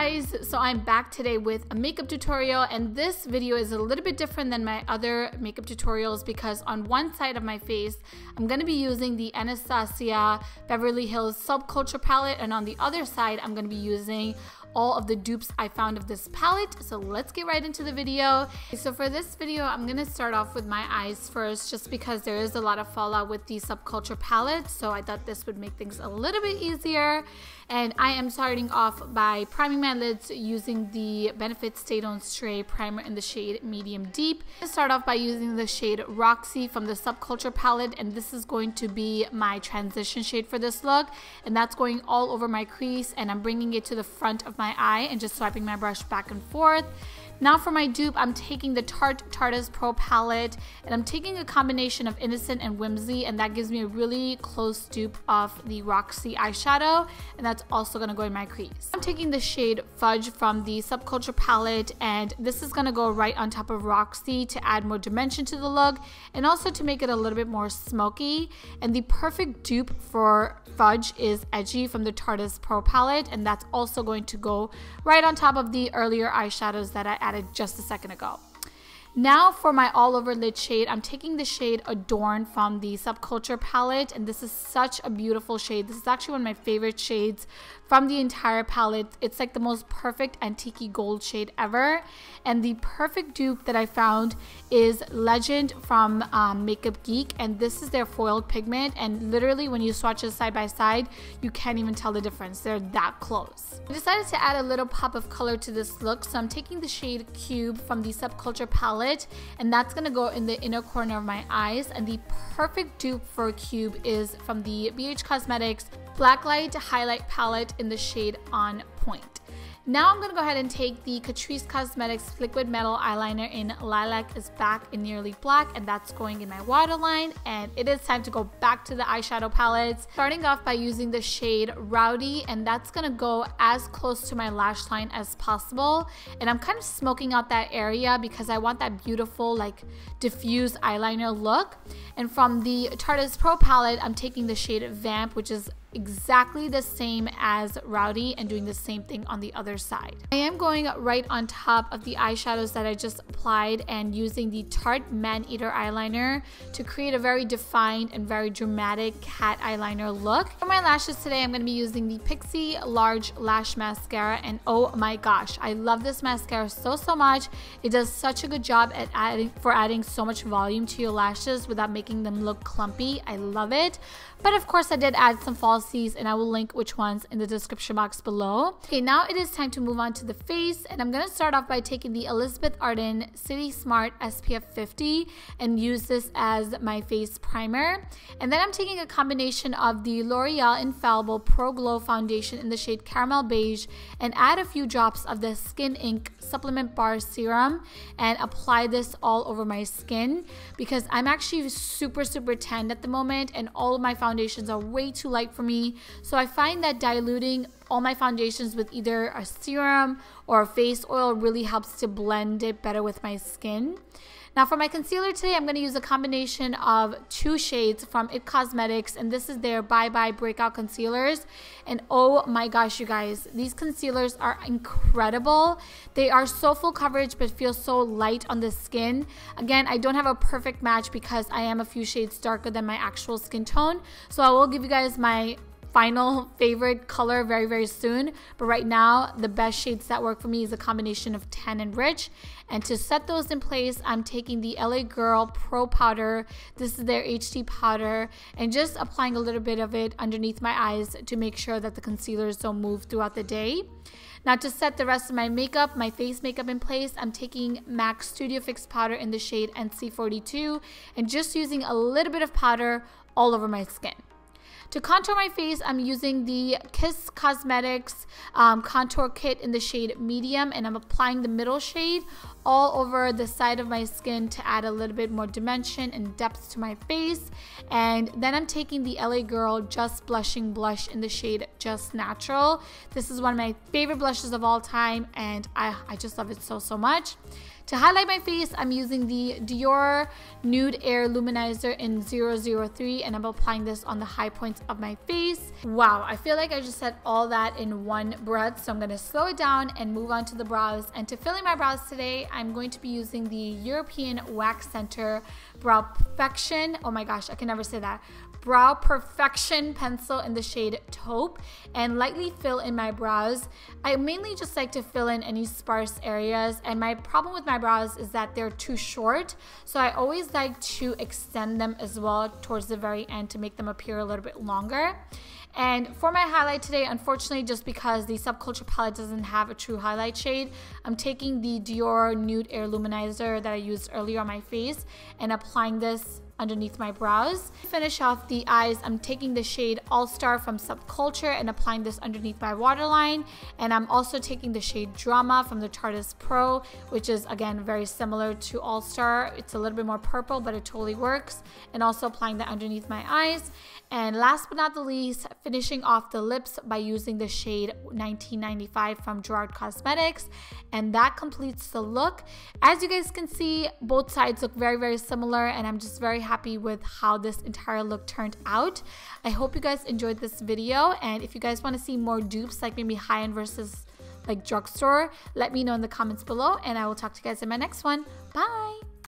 guys, so I'm back today with a makeup tutorial, and this video is a little bit different than my other makeup tutorials because on one side of my face I'm going to be using the Anastasia Beverly Hills Subculture palette, and on the other side I'm going to be using all of the dupes I found of this palette. So let's get right into the video. So for this video I'm going to start off with my eyes first, just because there is a lot of fallout with the Subculture palette, so I thought this would make things a little bit easier. And I am starting off by priming my lids using the Benefit Stay Don't Stray primer in the shade Medium Deep. I'm going to start off by using the shade Roxy from the Subculture palette, and this is going to be my transition shade for this look, and that's going all over my crease, and I'm bringing it to the front of my eye and just swiping my brush back and forth. Now for my dupe, I'm taking the Tarte Pro palette, and I'm taking a combination of Innocent and Whimsy, and that gives me a really close dupe of the Roxy eyeshadow, and that's also going to go in my crease. I'm taking the shade Fudge from the Subculture palette, and this is going to go right on top of Roxy to add more dimension to the look and also to make it a little bit more smoky. And the perfect dupe for Fudge is Edgy from the Tarte Pro palette, and that's also going to go right on top of the earlier eyeshadows that I added just a second ago. Now for my all over lid shade, I'm taking the shade Adorn from the Subculture palette, and this is such a beautiful shade. This is actually one of my favorite shades from the entire palette. It's like the most perfect antique gold shade ever. And the perfect dupe that I found is Legend from Makeup Geek, and this is their foiled pigment, and literally when you swatch it side by side you can't even tell the difference. They're that close. I decided to add a little pop of color to this look, so I'm taking the shade Cube from the Subculture palette, and that's going to go in the inner corner of my eyes. And the perfect dupe for Cube is from the Beige Cosmetics Blacklight Highlight palette in the shade On Point. Now I'm going to go ahead and take the Catrice Cosmetics Liquid Metal Eyeliner in Lilac is Back in Nearly Black, and that's going in my waterline. And it is time to go back to the eyeshadow palettes, starting off by using the shade Rowdy, and that's going to go as close to my lash line as possible. And I'm kind of smoking out that area because I want that beautiful like diffuse eyeliner look. And from the Tarte Pro palette, I'm taking the shade Vamp, which is exactly the same as Rowdy, and doing the same thing on the other side. I am going right on top of the eyeshadows that I just applied and using the Tarte Man-Eater eyeliner to create a very defined and very dramatic cat eyeliner look. For my lashes today, I'm going to be using the Pixie Large Lash Mascara, and oh my gosh, I love this mascara so much. It does such a good job at adding so much volume to your lashes without making them look clumpy. I love it. But of course I did add some falsies, and I will link which ones in the description box below. Okay, now it is time to move on to the face, and I'm going to start off by taking the Elizabeth Arden City Smart SPF 50 and use this as my face primer. And then I'm taking a combination of the L'Oreal Infallible Pro Glow Foundation in the shade Caramel Beige and add a few drops of the Skin Inc Supplement Bar Serum and apply this all over my skin because I'm actually super tanned at the moment, and all of my foundations are way too light for me. So I find that diluting all my foundations with either a serum or a face oil really helps to blend it better with my skin. Now for my concealer today, I'm going to use a combination of two shades from IT Cosmetics, and this is their Bye Bye Breakout Concealers. And oh my gosh, you guys, these concealers are incredible. They are so full coverage but feel so light on the skin. Again, I don't have a perfect match because I am a few shades darker than my actual skin tone, so I will give you guys my final favorite color very soon. But right now the best shades that work for me is a combination of tan and rich. And to set those in place, I'm taking the LA Girl Pro Powder. This is their HD powder, and just applying a little bit of it underneath my eyes to make sure that the concealers don't move throughout the day. Now to set the rest of my makeup, my face makeup in place, I'm taking MAC Studio Fix powder in the shade NC42 and just using a little bit of powder all over my skin. To contour my face, I'm using the Kiss Cosmetics contour kit in the shade Medium, and I'm applying the middle shade all over the side of my skin to add a little bit more dimension and depth to my face. And then I'm taking the LA Girl Just Blushing Blush in the shade Just Natural. This is one of my favorite blushes of all time, and I just love it so much. To highlight my face, I'm using the DIOR Nude Air Luminizer in 003, and I'm applying this on the high points of my face. Wow, I feel like I just said all that in one breath, so I'm going to slow it down and move on to the brows. And to fill in my brows today, I'm going to be using the European Wax Center Brow Perfection. Oh my gosh, I can never say that. Brow Perfection pencil in the shade Taupe, and lightly fill in my brows. I mainly just like to fill in any sparse areas, and my problem with my brows is that they're too short, so I always like to extend them as well towards the very end to make them appear a little bit longer. And for my highlight today, unfortunately, just because the Subculture palette doesn't have a true highlight shade, I'm taking the DIOR Nude Air Luminizer that I used earlier on my face and applying this underneath my brows. To finish off the eyes, I'm taking the shade All Star from Subculture and applying this underneath my waterline. And I'm also taking the shade Drama from the Tarteist Pro, which is again very similar to All Star. It's a little bit more purple, but it totally works. And also applying that underneath my eyes. And last but not the least, finishing off the lips by using the shade 1995 from Gerard Cosmetics. And that completes the look. As you guys can see, both sides look very similar, and I'm just very happy with how this entire look turned out. I hope you guys enjoyed this video, and if you guys want to see more dupes, like maybe high-end versus like drugstore, let me know in the comments below, and I will talk to you guys in my next one. Bye!